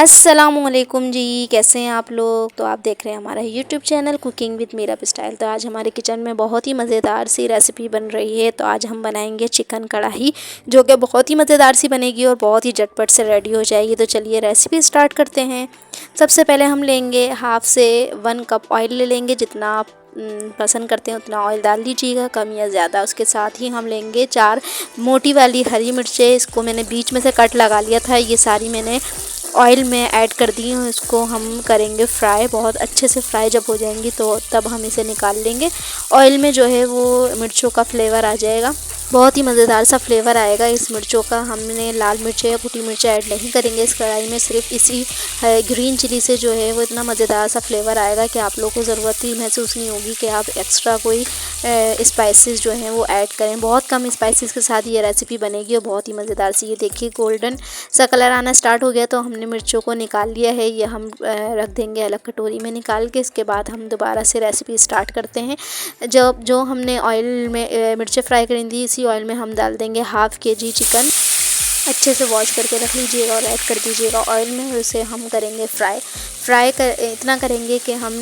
अस्सलामुअलैकुम जी, कैसे हैं आप लोग। तो आप देख रहे हैं हमारा YouTube channel cooking with Meera style. तो आज हमारे किचन में बहुत ही मज़ेदार सी रेसिपी बन रही है। तो आज हम बनाएंगे चिकन कढ़ाई, जो कि बहुत ही मज़ेदार सी बनेगी और बहुत ही झटपट से रेडी हो जाएगी। तो चलिए रेसिपी स्टार्ट करते हैं। सबसे पहले हम लेंगे हाफ़ से 1 कप ऑयल ले लेंगे। जितना आप पसंद करते हैं उतना ऑयल डाल दीजिएगा, कम या ज़्यादा। उसके साथ ही हम लेंगे 4 मोटी वाली हरी मिर्चें। इसको मैंने बीच में से कट लगा लिया था। ये सारी मैंने ऑयल में ऐड कर दी हूँ। इसको हम करेंगे फ्राई, बहुत अच्छे से फ्राई जब हो जाएंगी तो तब हम इसे निकाल लेंगे। ऑयल में जो है वो मिर्चों का फ्लेवर आ जाएगा, बहुत ही मज़ेदार सा फ्लेवर आएगा इस मिर्चों का। हमने लाल मिर्चें या कुटी मिर्चें ऐड नहीं करेंगे इस कढ़ाई में। सिर्फ इसी ग्रीन चिली से जो है वो इतना मज़ेदार सा फ्लेवर आएगा कि आप लोगों को ज़रूरत ही महसूस नहीं होगी कि आप एक्स्ट्रा कोई स्पाइसेस जो हैं वो ऐड करें। बहुत कम स्पाइसेस के साथ ये रेसिपी बनेगी और बहुत ही मज़ेदार सी। ये देखिए गोल्डन सा कलर आना स्टार्ट हो गया तो हमने मिर्चों को निकाल लिया है। ये हम रख देंगे अलग कटोरी में निकाल के। इसके बाद हम दोबारा से रेसिपी स्टार्ट करते हैं। जो हमने ऑयल में मिर्चें फ्राई करी थी, इसी ऑयल में हम डाल देंगे हाफ़ kg चिकन। अच्छे से वॉश करके रख लीजिएगा और ऐड कर दीजिएगा ऑयल में। उसे हम करेंगे फ्राई इतना करेंगे कि हम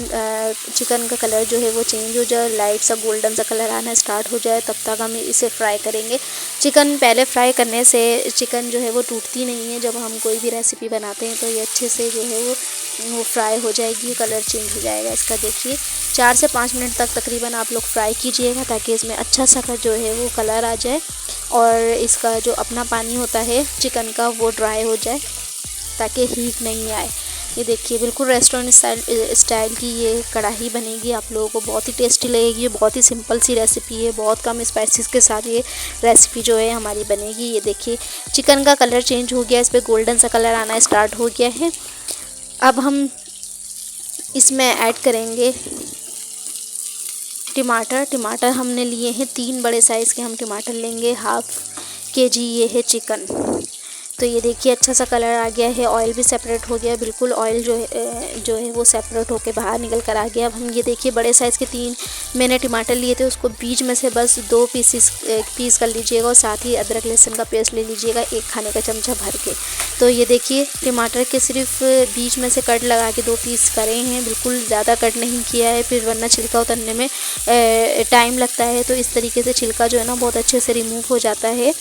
चिकन का कलर जो है वो चेंज हो जाए, लाइट सा गोल्डन सा कलर आना स्टार्ट हो जाए, तब तक हम इसे फ्राई करेंगे। चिकन पहले फ्राई करने से चिकन जो है वो टूटती नहीं है। जब हम कोई भी रेसिपी बनाते हैं तो ये अच्छे से जो है वो फ्राई हो जाएगी, कलर चेंज हो जाएगा इसका। देखिए 4 से 5 मिनट तक तकरीबन आप लोग फ्राई कीजिएगा ताकि इसमें अच्छा सा जो है वो कलर आ जाए और इसका जो अपना पानी होता है चिकन का वो ड्राई हो जाए ताकि हीट नहीं आए। ये देखिए बिल्कुल रेस्टोरेंट स्टाइल की ये कढ़ाई बनेगी, आप लोगों को बहुत ही टेस्टी लगेगी। ये बहुत ही सिंपल सी रेसिपी है, बहुत कम स्पाइसेस के साथ ये रेसिपी जो है हमारी बनेगी। ये देखिए चिकन का कलर चेंज हो गया, इस पर गोल्डन सा कलर आना स्टार्ट हो गया है। अब हम इसमें ऐड करेंगे टमाटर हमने लिए हैं 3 बड़े साइज़ के हम टमाटर लेंगे। हाफ़ kg ये है चिकन। तो ये देखिए अच्छा सा कलर आ गया है, ऑयल भी सेपरेट हो गया, बिल्कुल ऑयल जो है वो सेपरेट होके बाहर निकल कर आ गया। अब हम ये देखिए बड़े साइज़ के 3 मैंने टमाटर लिए थे, उसको बीच में से बस 2 पीस कर लीजिएगा और साथ ही अदरक लहसुन का पेस्ट ले लीजिएगा 1 खाने का चमचा भर के। तो ये देखिए टमाटर के सिर्फ बीच में से कट लगा के 2 पीस करे हैं, बिल्कुल ज़्यादा कट नहीं किया है, फिर वरना छिलका उतरने में टाइम लगता है। तो इस तरीके से छिलका जो है ना बहुत अच्छे से रिमूव हो जाता है।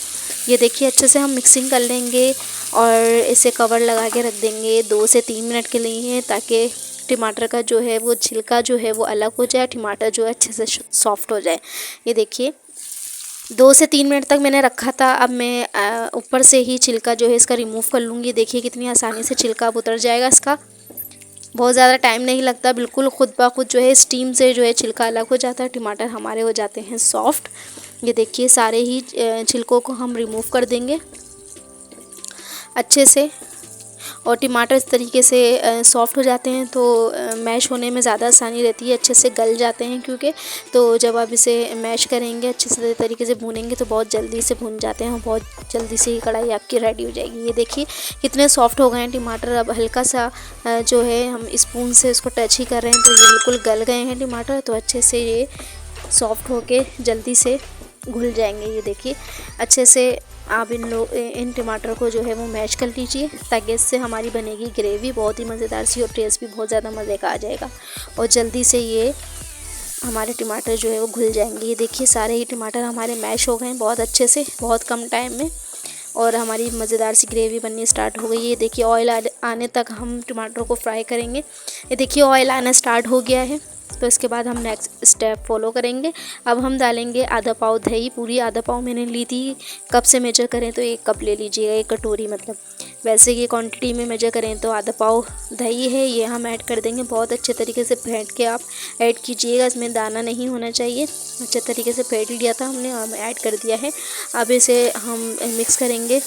ये देखिए अच्छे से हम मिक्सिंग कर लेंगे और इसे कवर लगा के रख देंगे 2 से 3 मिनट के लिए, ताकि टमाटर का जो है वो छिलका जो है वो अलग हो जाए, टमाटर जो है अच्छे से सॉफ्ट हो जाए। ये देखिए 2 से 3 मिनट तक मैंने रखा था। अब मैं ऊपर से ही छिलका जो है इसका रिमूव कर लूँगी। देखिए कितनी आसानी से छिलका अब उतर जाएगा इसका, बहुत ज़्यादा टाइम नहीं लगता, बिल्कुल खुद ब खुद जो है स्टीम से जो है छिलका अलग हो जाता है, टमाटर हमारे हो जाते हैं सॉफ्ट। ये देखिए सारे ही छिलकों को हम रिमूव कर देंगे अच्छे से। और टमाटर इस तरीके से सॉफ्ट हो जाते हैं तो मैश होने में ज़्यादा आसानी रहती है, अच्छे से गल जाते हैं क्योंकि। तो जब आप इसे मैश करेंगे अच्छे से तरीके से भूनेंगे तो बहुत जल्दी से भून जाते हैं और बहुत जल्दी से ही कढ़ाई आपकी रेडी हो जाएगी। ये देखिए कितने सॉफ्ट हो गए हैं टमाटर। अब हल्का सा जो है हम स्पून से इसको टच ही कर रहे हैं तो ये बिल्कुल गल गए हैं टमाटर, तो अच्छे से ये सॉफ्ट होके जल्दी से घुल जाएंगे। ये देखिए अच्छे से आप इन टमाटर को जो है वो मैश कर लीजिए ताकि इससे हमारी बनेगी ग्रेवी बहुत ही मज़ेदार सी और टेस्ट भी बहुत ज़्यादा मज़े का आ जाएगा और जल्दी से ये हमारे टमाटर जो है वो घुल जाएंगे। ये देखिए सारे ही टमाटर हमारे मैश हो गए हैं बहुत अच्छे से, बहुत कम टाइम में, और हमारी मज़ेदार सी ग्रेवी बननी स्टार्ट हो गई है। ये देखिए ऑयल आने तक हम टमाटर को फ्राई करेंगे। ये देखिए ऑयल आना स्टार्ट हो गया है, तो इसके बाद हम नेक्स्ट स्टेप फॉलो करेंगे। अब हम डालेंगे आधा पाव दही, पूरी आधा पाव मैंने ली थी, कप से मेजर करें तो 1 कप ले लीजिएगा, 1 कटोरी मतलब। वैसे ये क्वांटिटी में मेजर करें तो आधा पाव दही है, ये हम ऐड कर देंगे। बहुत अच्छे तरीके से फेंट के आप ऐड कीजिएगा, इसमें दाना नहीं होना चाहिए। अच्छे तरीके से फेंट लिया था हमने और ऐड कर दिया है। अब इसे हम मिक्स करेंगे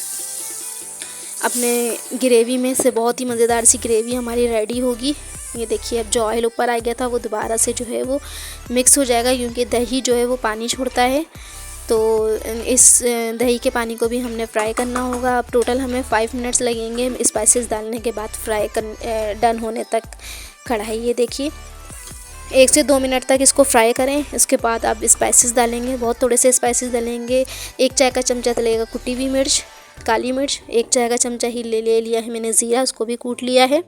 अपने ग्रेवी में से, बहुत ही मज़ेदार सी ग्रेवी हमारी रेडी होगी। ये देखिए अब जो ऑयल ऊपर आ गया था वो दोबारा से जो है वो मिक्स हो जाएगा क्योंकि दही जो है वो पानी छोड़ता है, तो इस दही के पानी को भी हमने फ्राई करना होगा। अब टोटल हमें 5 मिनट्स लगेंगे स्पाइसेस डालने के बाद फ्राई डन होने तक कढ़ाई। ये देखिए 1 से 2 मिनट तक इसको फ्राई करें, इसके बाद आप स्पाइसेस डालेंगे, बहुत थोड़े से स्पाइसेस डालेंगे। 1 चाय का चमचा डलेगा कुटी हुई मिर्च, काली मिर्च, 1 चाय का चमचा ही ले लिया है मैंने ज़ीरा, उसको भी कूट लिया है।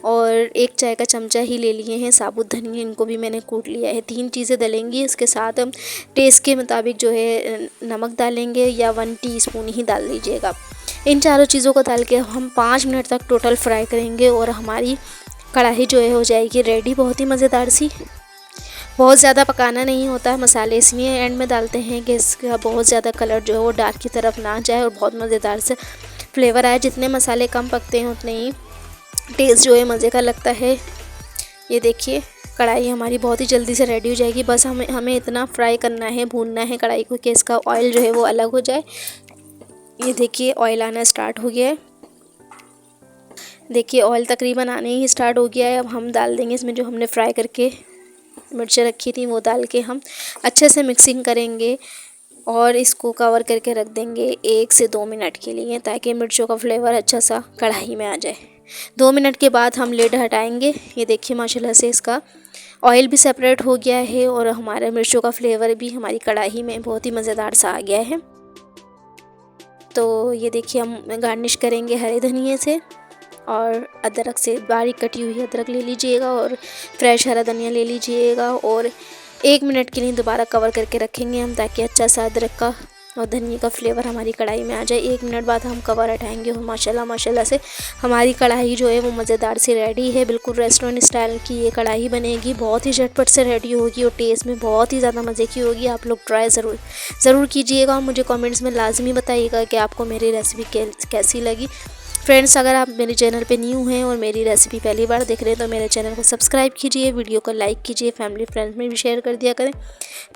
और 1 चाय का चमचा ही ले लिए हैं साबुत धनिया, इनको भी मैंने कूट लिया है। 3 चीज़ें डलेंगी। इसके साथ हम टेस्ट के मुताबिक जो है नमक डालेंगे, या 1 टीस्पून ही डाल दीजिएगा। इन चारों चीज़ों को डाल के हम 5 मिनट तक टोटल फ्राई करेंगे और हमारी कढ़ाई जो है हो जाएगी रेडी। बहुत ही मज़ेदार सी। बहुत ज़्यादा पकाना नहीं होता है मसाले, इसलिए एंड में डालते हैं कि इसका बहुत ज़्यादा कलर जो है वो डार्क की तरफ ना जाए और बहुत मज़ेदार से फ्लेवर आए। जितने मसाले कम पकते हैं उतने ही टेस्ट जो है मज़े का लगता है। ये देखिए कढ़ाई हमारी बहुत ही जल्दी से रेडी हो जाएगी। बस हमें इतना फ्राई करना है, भूनना है कढ़ाई को कि इसका ऑयल जो है वो अलग हो जाए। ये देखिए ऑयल आना स्टार्ट हो गया है। देखिए ऑयल तकरीबन आने ही स्टार्ट हो गया है। अब हम डाल देंगे इसमें जो हमने फ्राई करके मिर्चें रखी थी, वो डाल के हम अच्छे से मिक्सिंग करेंगे और इसको कवर करके रख देंगे 1 से 2 मिनट के लिए, ताकि मिर्चों का फ्लेवर अच्छा सा कढ़ाई में आ जाए। 2 मिनट के बाद हम लिड हटाएंगे। ये देखिए माशाल्लाह से इसका ऑयल भी सेपरेट हो गया है और हमारे मिर्चों का फ्लेवर भी हमारी कढ़ाई में बहुत ही मज़ेदार सा आ गया है। तो ये देखिए हम गार्निश करेंगे हरे धनिए से और अदरक से। बारीक कटी हुई अदरक ले लीजिएगा और फ्रेश हरा धनिया ले लीजिएगा और 1 मिनट के लिए दोबारा कवर करके रखेंगे हम, ताकि अच्छा सा अदरक का और धनिया का फ्लेवर हमारी कढ़ाई में आ जाए। 1 मिनट बाद हम कवर हटाएंगे और माशाल्लाह से हमारी कढ़ाई जो है वो मज़ेदार सी रेडी है। बिल्कुल रेस्टोरेंट स्टाइल की ये कढ़ाई बनेगी, बहुत ही झटपट से रेडी होगी और टेस्ट में बहुत ही ज़्यादा मज़े की होगी। आप लोग ट्राई ज़रूर कीजिएगा और मुझे कमेंट्स में लाजमी बताइएगा कि आपको मेरी रेसिपी कैसी लगी। फ्रेंड्स, अगर आप मेरे चैनल पे न्यू हैं और मेरी रेसिपी पहली बार देख रहे हैं तो मेरे चैनल को सब्सक्राइब कीजिए, वीडियो को लाइक कीजिए, फैमिली फ्रेंड्स में भी शेयर कर दिया करें,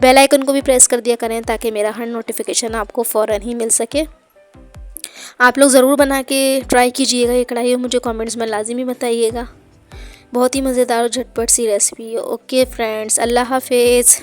बेल आइकन को भी प्रेस कर दिया करें ताकि मेरा हर नोटिफिकेशन आपको फ़ौरन ही मिल सके। आप लोग ज़रूर बना के ट्राई कीजिएगा ये कढ़ाई और मुझे कमेंट्स में लाजिमी बताइएगा। बहुत ही मज़ेदार और झटपट सी रेसिपी है। ओके फ्रेंड्स, अल्लाह हाफिज़।